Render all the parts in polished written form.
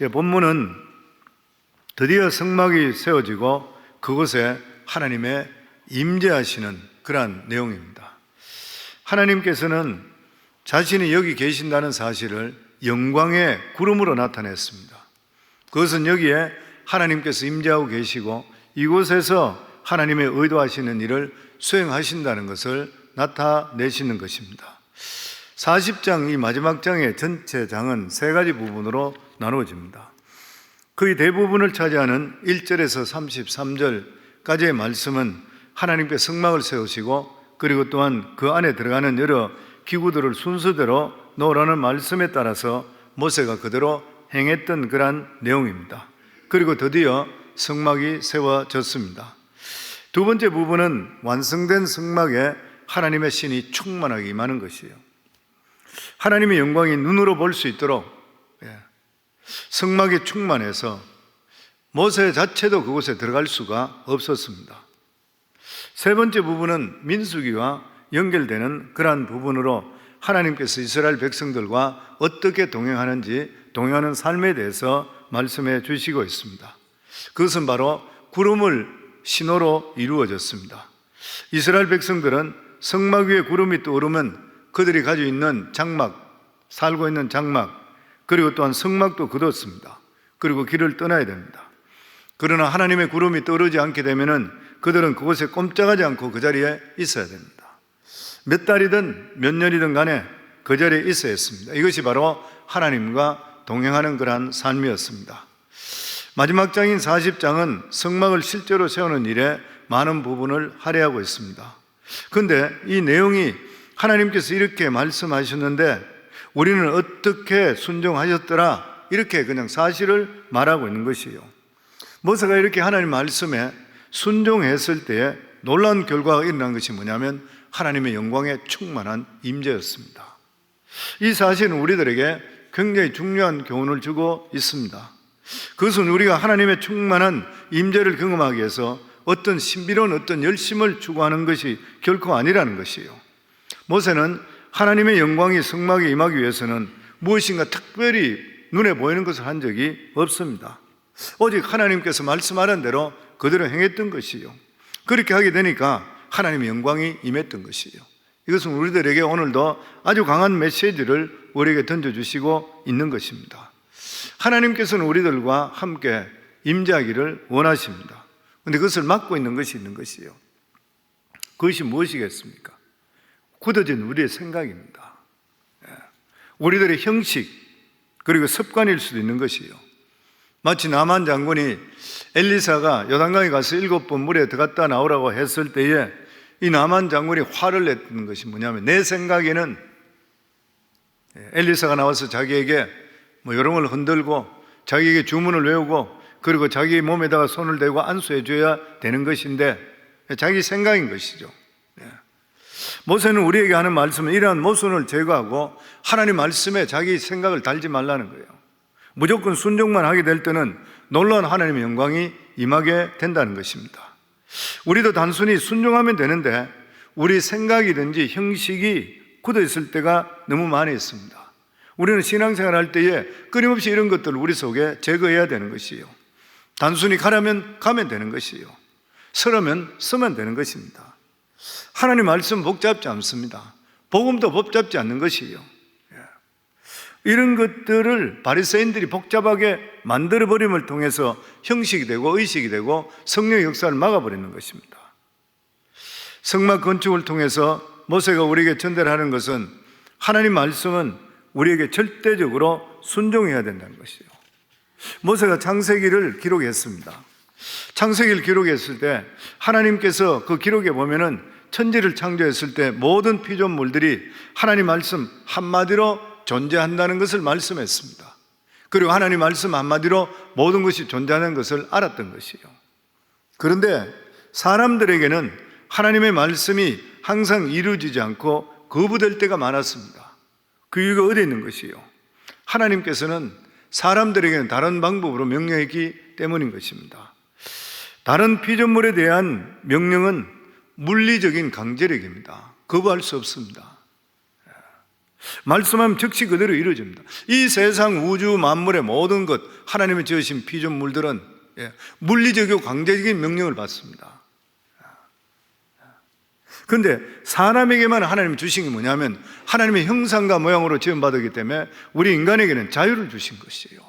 본문은 드디어 성막이 세워지고 그곳에 하나님의 임재하시는 그러한 내용입니다. 하나님께서는 자신이 여기 계신다는 사실을 영광의 구름으로 나타냈습니다. 그것은 여기에 하나님께서 임재하고 계시고 이곳에서 하나님의 의도하시는 일을 수행하신다는 것을 나타내시는 것입니다. 40장 이 마지막 장의 전체 장은 세 가지 부분으로 나누어집니다. 거의 대부분을 차지하는 1절에서 33절까지의 말씀은 하나님께 성막을 세우시고 그리고 또한 그 안에 들어가는 여러 기구들을 순서대로 놓으라는 말씀에 따라서 모세가 그대로 행했던 그러한 내용입니다. 그리고 드디어 성막이 세워졌습니다. 두 번째 부분은 완성된 성막에 하나님의 신이 충만하게 임하는 것이에요. 하나님의 영광이 눈으로 볼 수 있도록 성막이 충만해서 모세 자체도 그곳에 들어갈 수가 없었습니다. 세 번째 부분은 민수기와 연결되는 그러한 부분으로 하나님께서 이스라엘 백성들과 어떻게 동행하는 삶에 대해서 말씀해 주시고 있습니다. 그것은 바로 구름을 신호로 이루어졌습니다. 이스라엘 백성들은 성막 위에 구름이 떠오르면 그들이 가지고 있는 장막, 살고 있는 장막, 그리고 또한 성막도 굳었습니다. 그리고 길을 떠나야 됩니다. 그러나 하나님의 구름이 떠오르지 않게 되면은 그들은 그곳에 꼼짝하지 않고 그 자리에 있어야 됩니다. 몇 달이든 몇 년이든 간에 그 자리에 있어야 했습니다. 이것이 바로 하나님과 동행하는 그러한 삶이었습니다. 마지막 장인 40장은 성막을 실제로 세우는 일에 많은 부분을 할애하고 있습니다. 그런데 이 내용이 하나님께서 이렇게 말씀하셨는데 우리는 어떻게 순종하셨더라 이렇게 그냥 사실을 말하고 있는 것이에요. 모세가 이렇게 하나님 말씀에 순종했을 때에 놀라운 결과가 일어난 것이 뭐냐면 하나님의 영광에 충만한 임재였습니다. 이 사실은 우리들에게 굉장히 중요한 교훈을 주고 있습니다. 그것은 우리가 하나님의 충만한 임재를 경험하기 위해서 어떤 신비로운 어떤 열심을 추구하는 것이 결코 아니라는 것이에요. 모세는 하나님의 영광이 성막에 임하기 위해서는 무엇인가 특별히 눈에 보이는 것을 한 적이 없습니다. 오직 하나님께서 말씀하는 대로 그대로 행했던 것이요. 그렇게 하게 되니까 하나님의 영광이 임했던 것이요. 이것은 우리들에게 오늘도 아주 강한 메시지를 우리에게 던져주시고 있는 것입니다. 하나님께서는 우리들과 함께 임재하기를 원하십니다. 그런데 그것을 막고 있는 것이 있는 것이요. 그것이 무엇이겠습니까? 굳어진 우리의 생각입니다. 우리들의 형식 그리고 습관일 수도 있는 것이요. 마치 나만 장군이 엘리사가 요단강에 가서 7번 물에 들어갔다 나오라고 했을 때에 이 나만 장군이 화를 냈던 것이 뭐냐면 내 생각에는 엘리사가 나와서 자기에게 여러 걸 흔들고 자기에게 주문을 외우고 그리고 자기 몸에다가 손을 대고 안수해 줘야 되는 것인데 자기 생각인 것이죠. 모세는 우리에게 하는 말씀은 이러한 모순을 제거하고 하나님 말씀에 자기 생각을 달지 말라는 거예요. 무조건 순종만 하게 될 때는 놀라운 하나님의 영광이 임하게 된다는 것입니다. 우리도 단순히 순종하면 되는데 우리 생각이든지 형식이 굳어 있을 때가 너무 많이 있습니다. 우리는 신앙생활 할 때에 끊임없이 이런 것들을 우리 속에 제거해야 되는 것이에요. 단순히 가라면 가면 되는 것이에요. 서라면 서면 되는 것입니다. 하나님 말씀 복잡지 않습니다. 복음도 복잡지 않는 것이에요. 이런 것들을 바리새인들이 복잡하게 만들어버림을 통해서 형식이 되고 의식이 되고 성령의 역사를 막아버리는 것입니다. 성막 건축을 통해서 모세가 우리에게 전달하는 것은 하나님 말씀은 우리에게 절대적으로 순종해야 된다는 것이에요. 모세가 창세기를 기록했습니다. 창세기를 기록했을 때 하나님께서 그 기록에 보면은 천지를 창조했을 때 모든 피조물들이 하나님 말씀 한마디로 존재한다는 것을 말씀했습니다. 그리고 하나님 말씀 한마디로 모든 것이 존재하는 것을 알았던 것이에요. 그런데 사람들에게는 하나님의 말씀이 항상 이루어지지 않고 거부될 때가 많았습니다. 그 이유가 어디에 있는 것이에요? 하나님께서는 사람들에게는 다른 방법으로 명령했기 때문인 것입니다. 다른 피조물에 대한 명령은 물리적인 강제력입니다. 거부할 수 없습니다. 말씀하면 즉시 그대로 이루어집니다. 이 세상 우주 만물의 모든 것, 하나님이 지으신 피조물들은 물리적이고 강제적인 명령을 받습니다. 그런데 사람에게만 하나님이 주신 게 뭐냐면 하나님의 형상과 모양으로 지음받았기 때문에 우리 인간에게는 자유를 주신 것이에요.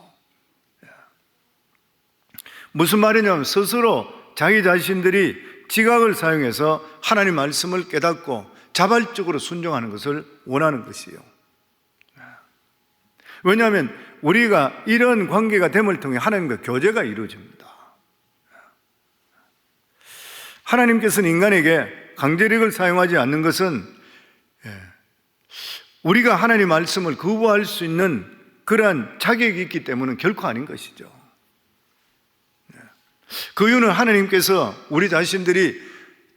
무슨 말이냐면 스스로 자기 자신들이 지각을 사용해서 하나님 말씀을 깨닫고 자발적으로 순종하는 것을 원하는 것이에요. 왜냐하면 우리가 이런 관계가 됨을 통해 하나님과 교제가 이루어집니다. 하나님께서는 인간에게 강제력을 사용하지 않는 것은 우리가 하나님 말씀을 거부할 수 있는 그러한 자격이 있기 때문은 결코 아닌 것이죠. 그 이유는 하나님께서 우리 자신들이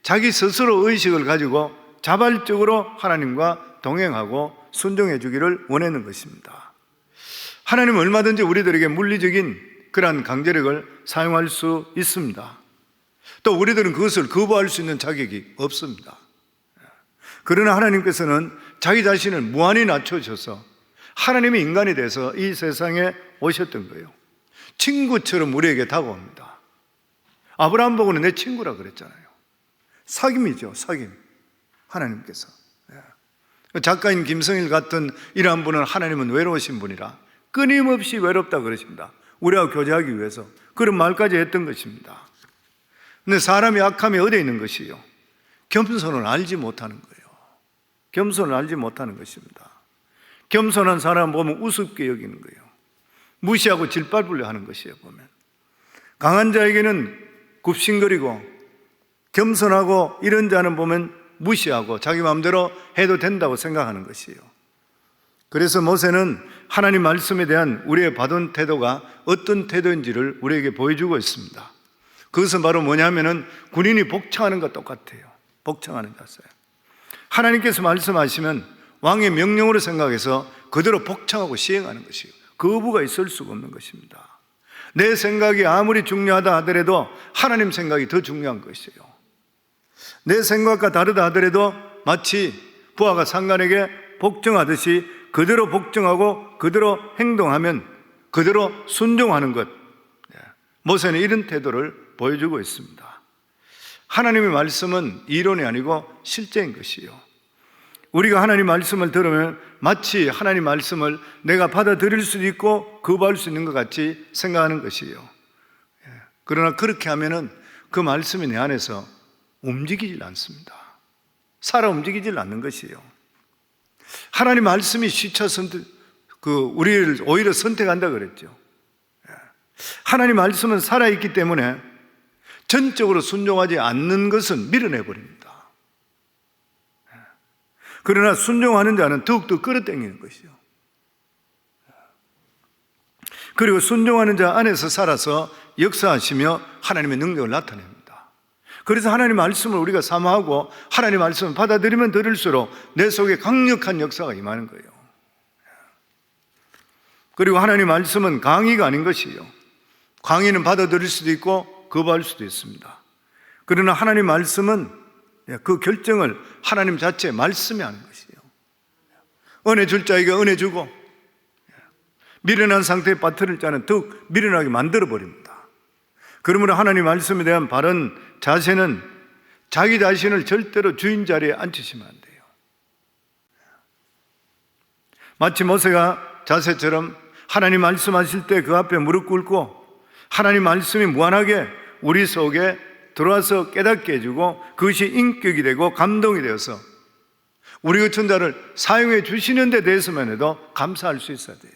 자기 스스로 의식을 가지고 자발적으로 하나님과 동행하고 순종해 주기를 원하는 것입니다. 하나님은 얼마든지 우리들에게 물리적인 그러한 강제력을 사용할 수 있습니다. 또 우리들은 그것을 거부할 수 있는 자격이 없습니다. 그러나 하나님께서는 자기 자신을 무한히 낮춰주셔서 하나님이 인간이 돼서 이 세상에 오셨던 거예요. 친구처럼 우리에게 다가옵니다. 아브라함 보고는 내 친구라 그랬잖아요. 사귐이죠, 사귐. 하나님께서. 작가인 김성일 같은 이러한 분은 하나님은 외로우신 분이라 끊임없이 외롭다 그러십니다. 우리와 교제하기 위해서 그런 말까지 했던 것입니다. 근데 사람이 악함이 어디에 있는 것이요? 겸손을 알지 못하는 거예요. 겸손을 알지 못하는 것입니다. 겸손한 사람 보면 우습게 여기는 거예요. 무시하고 질밟으려 하는 것이에요, 보면. 강한 자에게는 굽신거리고 겸손하고 이런 자는 보면 무시하고 자기 마음대로 해도 된다고 생각하는 것이에요. 그래서 모세는 하나님 말씀에 대한 우리의 받은 태도가 어떤 태도인지를 우리에게 보여주고 있습니다. 그것은 바로 뭐냐면은 군인이 복창하는 것 똑같아요. 복창하는 자세요. 하나님께서 말씀하시면 왕의 명령으로 생각해서 그대로 복창하고 시행하는 것이에요. 거부가 있을 수가 없는 것입니다. 내 생각이 아무리 중요하다 하더라도 하나님 생각이 더 중요한 것이에요. 내 생각과 다르다 하더라도 마치 부하가 상관에게 복종하듯이 그대로 복종하고 그대로 행동하면 그대로 순종하는 것. 모세는 이런 태도를 보여주고 있습니다. 하나님의 말씀은 이론이 아니고 실제인 것이요. 우리가 하나님 말씀을 들으면 마치 하나님 말씀을 내가 받아들일 수도 있고 거부할 수 있는 것 같이 생각하는 것이요. 그러나 그렇게 하면은 그 말씀이 내 안에서 움직이질 않습니다. 살아 움직이질 않는 것이요. 하나님 말씀이 시차 선택, 우리를 오히려 선택한다 그랬죠. 하나님 말씀은 살아있기 때문에 전적으로 순종하지 않는 것은 밀어내버립니다. 그러나 순종하는 자는 더욱더 끌어당기는 것이요. 그리고 순종하는 자 안에서 살아서 역사하시며 하나님의 능력을 나타냅니다. 그래서 하나님 말씀을 우리가 사모하고 하나님 말씀을 받아들이면 들을수록 내 속에 강력한 역사가 임하는 거예요. 그리고 하나님 말씀은 강의가 아닌 것이에요. 강의는 받아들일 수도 있고 거부할 수도 있습니다. 그러나 하나님 말씀은 그 결정을 하나님 자체의 말씀이 하는 것이에요. 은혜 줄 자에게 은혜 주고 미련한 상태에 빠뜨릴 자는 더욱 미련하게 만들어 버립니다. 그러므로 하나님 말씀에 대한 바른 자세는 자기 자신을 절대로 주인 자리에 앉히시면 안 돼요. 마치 모세가 자세처럼 하나님 말씀하실 때 그 앞에 무릎 꿇고 하나님 말씀이 무한하게 우리 속에 들어와서 깨닫게 해주고 그것이 인격이 되고 감동이 되어서 우리 같은 자를 사용해 주시는 데 대해서만 해도 감사할 수 있어야 돼요.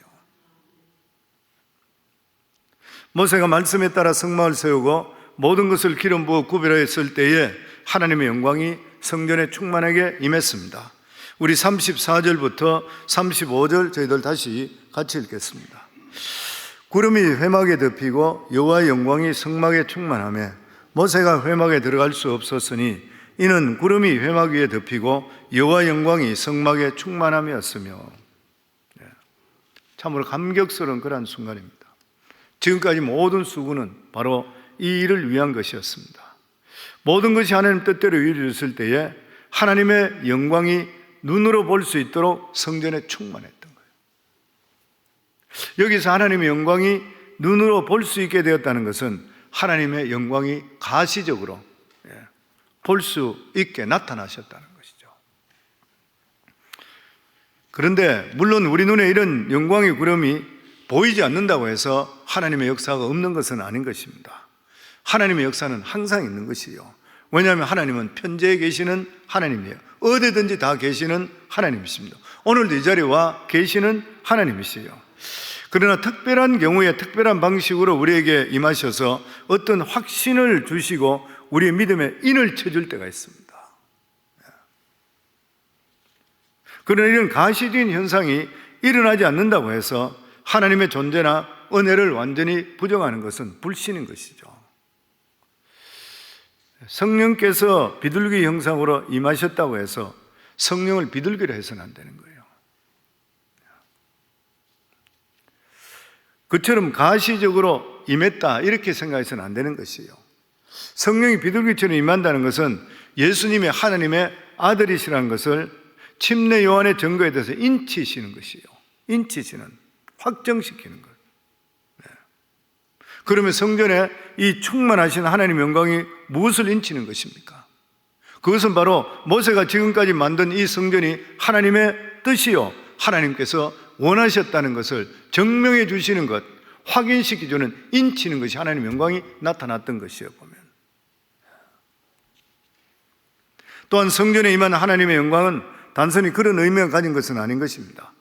모세가 말씀에 따라 성막을 세우고 모든 것을 기름 부어 구별하였을 때에 하나님의 영광이 성전에 충만하게 임했습니다. 우리 34절부터 35절 저희들 다시 같이 읽겠습니다. 구름이 회막에 덮이고 여호와의 영광이 성막에 충만하며 모세가 회막에 들어갈 수 없었으니 이는 구름이 회막 위에 덮이고 여호와의 영광이 성막에 충만함이었으며. 참으로 감격스러운 그러한 순간입니다. 지금까지 모든 수고는 바로 이 일을 위한 것이었습니다. 모든 것이 하나님 뜻대로 이루어졌을 때에 하나님의 영광이 눈으로 볼 수 있도록 성전에 충만했던 거예요. 여기서 하나님의 영광이 눈으로 볼 수 있게 되었다는 것은 하나님의 영광이 가시적으로 볼 수 있게 나타나셨다는 것이죠. 그런데 물론 우리 눈에 이런 영광의 구름이 보이지 않는다고 해서 하나님의 역사가 없는 것은 아닌 것입니다. 하나님의 역사는 항상 있는 것이요. 왜냐하면 하나님은 편재에 계시는 하나님이에요. 어디든지 다 계시는 하나님이십니다. 오늘도 이 자리에 와 계시는 하나님이시요. 그러나 특별한 경우에 특별한 방식으로 우리에게 임하셔서 어떤 확신을 주시고 우리의 믿음에 인을 쳐줄 때가 있습니다. 그러나 이런 가시적인 현상이 일어나지 않는다고 해서 하나님의 존재나 은혜를 완전히 부정하는 것은 불신인 것이죠. 성령께서 비둘기 형상으로 임하셨다고 해서 성령을 비둘기로 해서는 안 되는 거예요. 그처럼 가시적으로 임했다 이렇게 생각해서는 안 되는 것이에요. 성령이 비둘기처럼 임한다는 것은 예수님의 하나님의 아들이시라는 것을 침례 요한의 증거에 대해서 인치시는 것이에요. 인치시는, 확정시키는 것. 그러면 성전에 이 충만하신 하나님의 영광이 무엇을 인치는 것입니까? 그것은 바로 모세가 지금까지 만든 이 성전이 하나님의 뜻이요, 하나님께서 원하셨다는 것을 증명해 주시는 것, 확인시켜주는, 인치는 것이 하나님의 영광이 나타났던 것이에요. 보면 또한 성전에 임한 하나님의 영광은 단순히 그런 의미가 가진 것은 아닌 것입니다.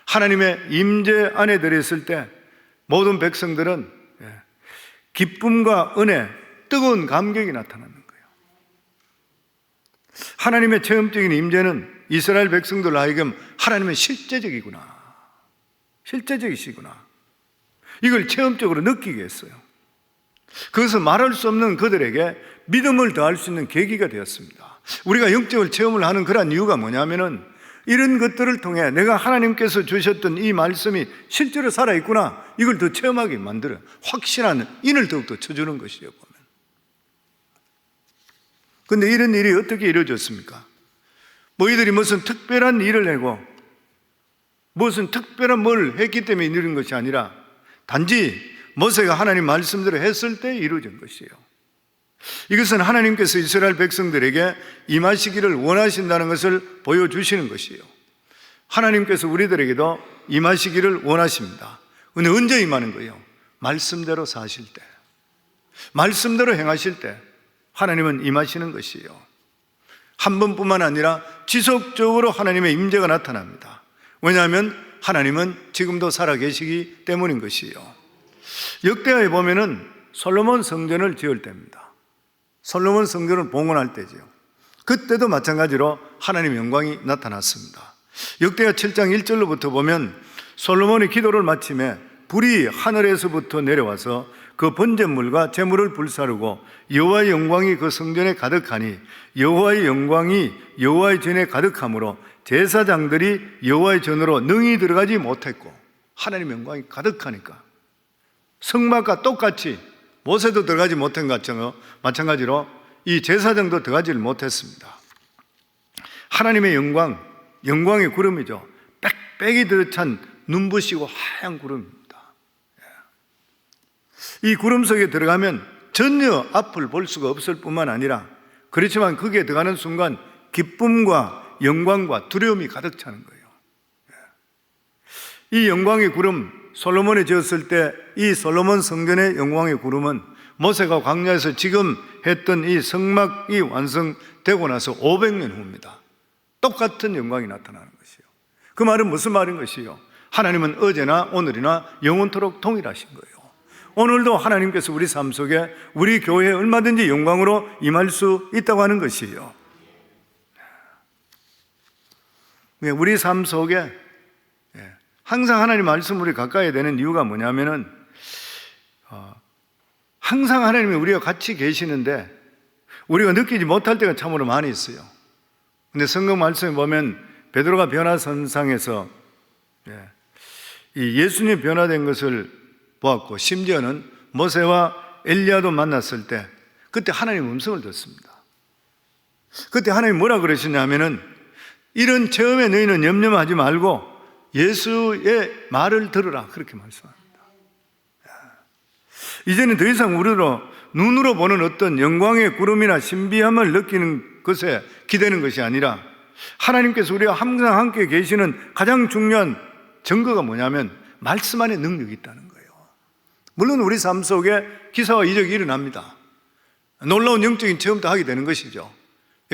하나님의 임재 안에 들어있을 때 모든 백성들은 기쁨과 은혜, 뜨거운 감격이 나타나는 거예요. 하나님의 체험적인 임재는 이스라엘 백성들 하여금 하나님은 실제적이구나, 실제적이시구나, 이걸 체험적으로 느끼게 했어요. 그것은 말할 수 없는 그들에게 믿음을 더할 수 있는 계기가 되었습니다. 우리가 영적을 체험을 하는 그런 이유가 뭐냐면은 이런 것들을 통해 내가 하나님께서 주셨던 이 말씀이 실제로 살아있구나, 이걸 더 체험하게 만들어요. 확신하는 인을 더욱더 쳐주는 것이에요. 보면. 그런데 이런 일이 어떻게 이루어졌습니까? 이들이 무슨 특별한 일을 하고 무슨 특별한 뭘 했기 때문에 이루어진 것이 아니라 단지 모세가 하나님 말씀대로 했을 때 이루어진 것이에요. 이것은 하나님께서 이스라엘 백성들에게 임하시기를 원하신다는 것을 보여주시는 것이에요. 하나님께서 우리들에게도 임하시기를 원하십니다. 근데 언제 임하는 거예요? 말씀대로 사실 때, 말씀대로 행하실 때 하나님은 임하시는 것이에요. 한 번뿐만 아니라 지속적으로 하나님의 임재가 나타납니다. 왜냐하면 하나님은 지금도 살아계시기 때문인 것이에요. 역대하에 보면은 솔로몬 성전을 지을 때입니다. 솔로몬 성전을 봉헌할 때지요. 그때도 마찬가지로 하나님의 영광이 나타났습니다. 역대하 7장 1절로부터 보면 솔로몬이 기도를 마침에 불이 하늘에서부터 내려와서 그 번제물과 제물을 불사르고 여호와의 영광이 그 성전에 가득하니 여호와의 영광이 여호와의 전에 가득하므로 제사장들이 여호와의 전으로 능히 들어가지 못했고, 하나님의 영광이 가득하니까 성막과 똑같이 모세도 들어가지 못한 것처럼 마찬가지로 이 제사장도 들어가지를 못했습니다. 하나님의 영광, 영광의 구름이죠. 빽빽이 들어찬 눈부시고 하얀 구름입니다. 이 구름 속에 들어가면 전혀 앞을 볼 수가 없을 뿐만 아니라, 그렇지만 거기에 들어가는 순간 기쁨과 영광과 두려움이 가득 차는 거예요. 이 영광의 구름, 솔로몬이 지었을 때 이 솔로몬 성전의 영광의 구름은 모세가 광야에서 지금 했던 이 성막이 완성되고 나서 500년 후입니다. 똑같은 영광이 나타나는 것이에요. 그 말은 무슨 말인 것이요? 하나님은 어제나 오늘이나 영원토록 동일하신 거예요. 오늘도 하나님께서 우리 삶 속에 우리 교회에 얼마든지 영광으로 임할 수 있다고 하는 것이에요. 우리 삶 속에 항상 하나님 말씀을 가까이 되는 이유가 뭐냐면은 항상 하나님이 우리와 같이 계시는데 우리가 느끼지 못할 때가 참으로 많이 있어요. 근데 성경 말씀에 보면 베드로가 변화선상에서 이 예수님이 변화된 것을 보았고, 심지어는 모세와 엘리야도 만났을 때 그때 하나님 음성을 듣습니다. 그때 하나님 뭐라 그러시냐면은 이런 체험에 너희는 염려하지 말고 예수의 말을 들으라. 그렇게 말씀합니다. 이제는 더 이상 우리로 눈으로 보는 어떤 영광의 구름이나 신비함을 느끼는 것에 기대는 것이 아니라 하나님께서 우리와 항상 함께 계시는 가장 중요한 증거가 뭐냐면 말씀 안에 능력이 있다는 거예요. 물론 우리 삶 속에 기사와 이적이 일어납니다. 놀라운 영적인 체험도 하게 되는 것이죠.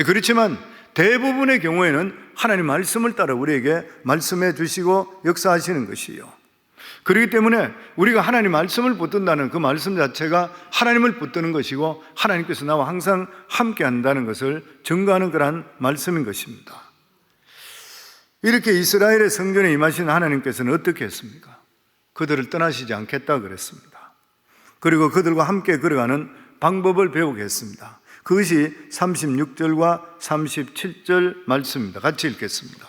그렇지만 대부분의 경우에는 하나님 말씀을 따라 우리에게 말씀해 주시고 역사하시는 것이요. 그렇기 때문에 우리가 하나님 말씀을 붙든다는 그 말씀 자체가 하나님을 붙드는 것이고 하나님께서 나와 항상 함께 한다는 것을 증거하는 그러한 말씀인 것입니다. 이렇게 이스라엘의 성전에 임하신 하나님께서는 어떻게 했습니까? 그들을 떠나시지 않겠다 그랬습니다. 그리고 그들과 함께 걸어가는 방법을 배우게 했습니다. 그것이 36절과 37절 말씀입니다. 같이 읽겠습니다.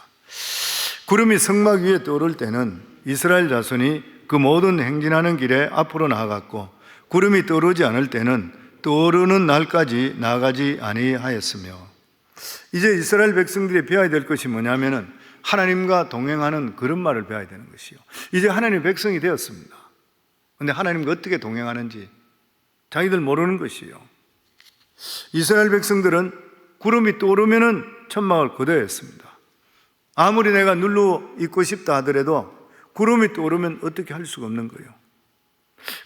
구름이 성막 위에 떠오를 때는 이스라엘 자손이 그 모든 행진하는 길에 앞으로 나아갔고 구름이 떠오르지 않을 때는 떠오르는 날까지 나아가지 아니하였으며, 이제 이스라엘 백성들이 배워야 될 것이 뭐냐면은 하나님과 동행하는 그런 말을 배워야 되는 것이요. 이제 하나님의 백성이 되었습니다. 그런데 하나님과 어떻게 동행하는지 자기들 모르는 것이요. 이스라엘 백성들은 구름이 떠오르면은 천막을 거둬했습니다. 아무리 내가 눌러 있고 싶다 하더라도 구름이 떠오르면 어떻게 할 수가 없는 거예요.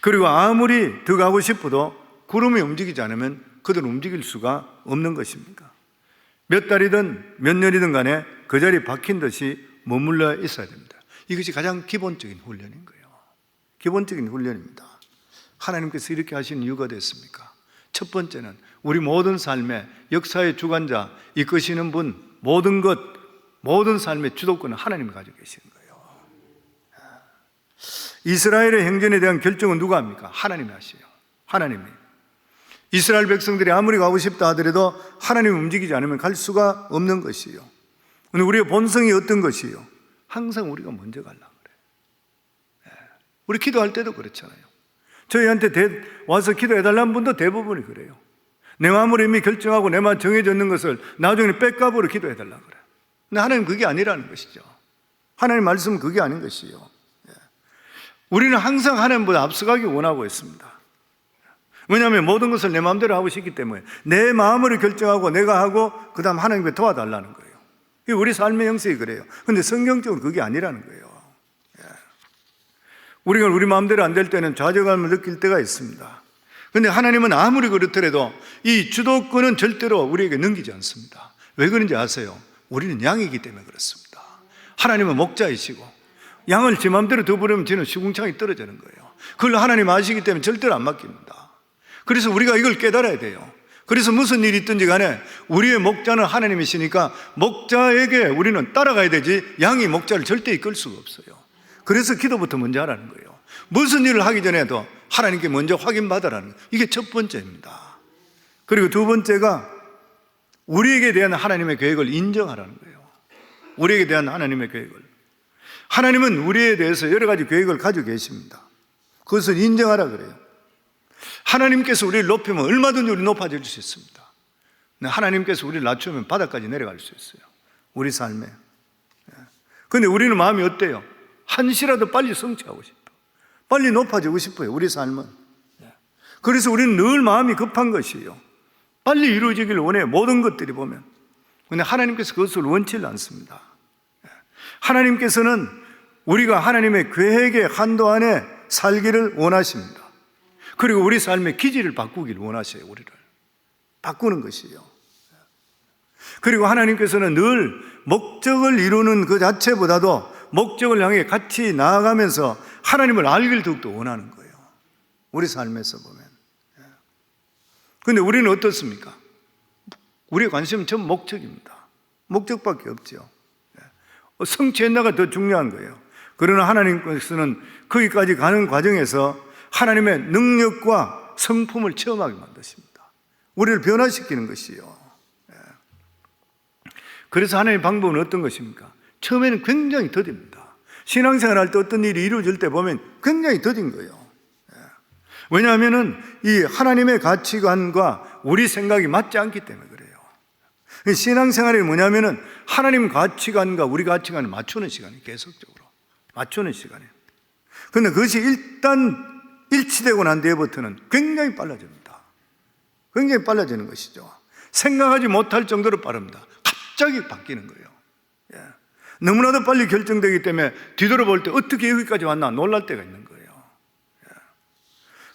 그리고 아무리 더 가고 싶어도 구름이 움직이지 않으면 그들은 움직일 수가 없는 것입니까? 몇 달이든 몇 년이든 간에 그 자리에 박힌 듯이 머물러 있어야 됩니다. 이것이 가장 기본적인 훈련인 거예요. 기본적인 훈련입니다. 하나님께서 이렇게 하신 이유가 됐습니까? 첫 번째는 우리 모든 삶의 역사의 주관자, 이끄시는 분, 모든 것, 모든 삶의 주도권은 하나님이 가지고 계시는 거예요. 이스라엘의 행전에 대한 결정은 누가 합니까? 하나님이 하시요. 하나님이. 이스라엘 백성들이 아무리 가고 싶다 하더라도 하나님이 움직이지 않으면 갈 수가 없는 것이요. 근데 우리의 본성이 어떤 것이요? 항상 우리가 먼저 가려고 그래요. 우리 기도할 때도 그렇잖아요. 저희한테 와서 기도해달라는 분도 대부분이 그래요. 내 마음으로 이미 결정하고 내 마음 정해져 있는 것을 나중에 백업으로 기도해달라고 그래요. 근데 하나님 그게 아니라는 것이죠. 하나님 말씀은 그게 아닌 것이요. 우리는 항상 하나님보다 앞서가기 원하고 있습니다. 왜냐하면 모든 것을 내 마음대로 하고 싶기 때문에 내 마음으로 결정하고 내가 하고 그 다음 하나님께 도와달라는 거예요. 우리 삶의 형식이 그래요. 그런데 성경적으로 그게 아니라는 거예요. 우리가 우리 마음대로 안 될 때는 좌절감을 느낄 때가 있습니다. 그런데 하나님은 아무리 그렇더라도 이 주도권은 절대로 우리에게 넘기지 않습니다. 왜 그런지 아세요? 우리는 양이기 때문에 그렇습니다. 하나님은 목자이시고 양을 제 마음대로 더 부르면 저는 시궁창이 떨어지는 거예요. 그걸 하나님 아시기 때문에 절대로 안 맡깁니다. 그래서 우리가 이걸 깨달아야 돼요. 그래서 무슨 일이 있든지 간에 우리의 목자는 하나님이시니까 목자에게 우리는 따라가야 되지 양이 목자를 절대 이끌 수가 없어요. 그래서 기도부터 먼저 하라는 거예요. 무슨 일을 하기 전에도 하나님께 먼저 확인받으라는 거예요. 이게 첫 번째입니다. 그리고 두 번째가 우리에게 대한 하나님의 계획을 인정하라는 거예요. 우리에게 대한 하나님의 계획을. 하나님은 우리에 대해서 여러 가지 계획을 가지고 계십니다. 그것을 인정하라 그래요. 하나님께서 우리를 높이면 얼마든지 우리 높아질 수 있습니다. 하나님께서 우리를 낮추면 바닥까지 내려갈 수 있어요. 우리 삶에. 그런데 우리는 마음이 어때요? 한시라도 빨리 성취하고 싶어. 빨리 높아지고 싶어요. 우리 삶은. 그래서 우리는 늘 마음이 급한 것이에요. 빨리 이루어지기를 원해요. 모든 것들이 보면. 그런데 하나님께서 그것을 원치를 않습니다. 하나님께서는 우리가 하나님의 계획의 한도 안에 살기를 원하십니다. 그리고 우리 삶의 기질을 바꾸기를 원하셔요. 우리를 바꾸는 것이에요. 그리고 하나님께서는 늘 목적을 이루는 그 자체보다도 목적을 향해 같이 나아가면서 하나님을 알기를 더욱더 원하는 거예요. 우리 삶에서 보면. 그런데 우리는 어떻습니까? 우리의 관심은 전부 목적입니다. 목적밖에 없죠. 성취했나가 더 중요한 거예요. 그러나 하나님께서는 거기까지 가는 과정에서 하나님의 능력과 성품을 체험하게 만드십니다. 우리를 변화시키는 것이요. 그래서 하나님의 방법은 어떤 것입니까? 처음에는 굉장히 더딥니다. 신앙생활 할 때 어떤 일이 이루어질 때 보면 굉장히 더딘 거예요. 왜냐하면 이 하나님의 가치관과 우리 생각이 맞지 않기 때문에 그래요. 신앙생활이 뭐냐면은 하나님 가치관과 우리 가치관을 맞추는 시간이에요. 계속적으로 맞추는 시간이에요. 그런데 그것이 일단 일치되고 난 뒤에부터는 굉장히 빨라집니다. 굉장히 빨라지는 것이죠. 생각하지 못할 정도로 빠릅니다. 갑자기 바뀌는 거예요. 예. 너무나도 빨리 결정되기 때문에 뒤돌아볼 때 어떻게 여기까지 왔나 놀랄 때가 있는 거예요. 예.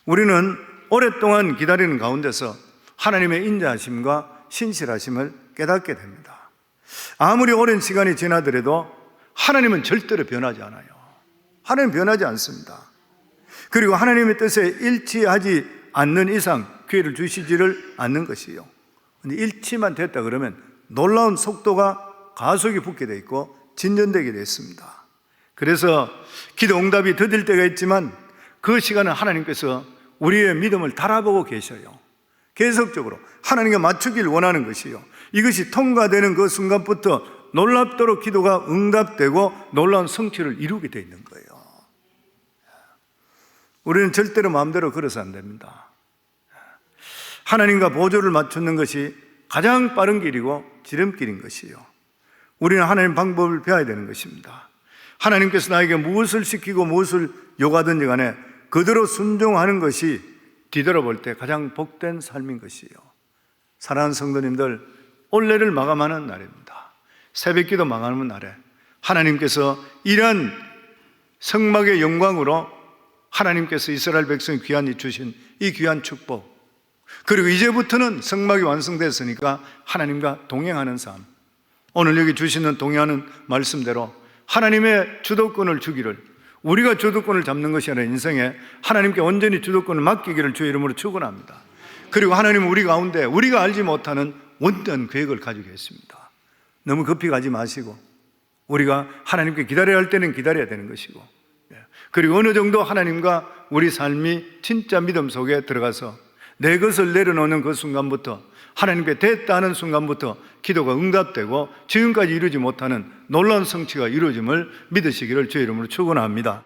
우리는 오랫동안 기다리는 가운데서 하나님의 인자하심과 신실하심을 깨닫게 됩니다. 아무리 오랜 시간이 지나더라도 하나님은 절대로 변하지 않아요. 하나님은 변하지 않습니다. 그리고 하나님의 뜻에 일치하지 않는 이상 기회를 주시지를 않는 것이요. 근데 일치만 됐다 그러면 놀라운 속도가 가속이 붙게 돼 있고 진전되게 되어 있습니다. 그래서 기도 응답이 더딜 때가 있지만 그 시간은 하나님께서 우리의 믿음을 달아보고 계셔요. 계속적으로 하나님과 맞추길 원하는 것이요. 이것이 통과되는 그 순간부터 놀랍도록 기도가 응답되고 놀라운 성취를 이루게 되어 있는 거예요. 우리는 절대로 마음대로 걸어서 안 됩니다. 하나님과 보조를 맞추는 것이 가장 빠른 길이고 지름길인 것이요. 우리는 하나님 방법을 배워야 되는 것입니다. 하나님께서 나에게 무엇을 시키고 무엇을 요구하든지 간에 그대로 순종하는 것이 뒤돌아볼 때 가장 복된 삶인 것이요. 사랑하는 성도님들, 올해를 마감하는 날입니다. 새벽기도 마감하는 날에 하나님께서 이러한 성막의 영광으로 하나님께서 이스라엘 백성이 귀한히 주신 이 귀한 축복, 그리고 이제부터는 성막이 완성됐으니까 하나님과 동행하는 삶, 오늘 여기 주시는 동행하는 말씀대로 하나님의 주도권을 주기를, 우리가 주도권을 잡는 것이 아니라 인생에 하나님께 온전히 주도권을 맡기기를 주의 이름으로 축원합니다. 그리고 하나님은 우리 가운데 우리가 알지 못하는 원대한 계획을 가지고 계십니다. 너무 급히 가지 마시고 우리가 하나님께 기다려야 할 때는 기다려야 되는 것이고, 그리고 어느 정도 하나님과 우리 삶이 진짜 믿음 속에 들어가서 내 것을 내려놓는 그 순간부터, 하나님께 됐다 하는 순간부터 기도가 응답되고 지금까지 이루지 못하는 놀라운 성취가 이루어짐을 믿으시기를 주의 이름으로 축원합니다.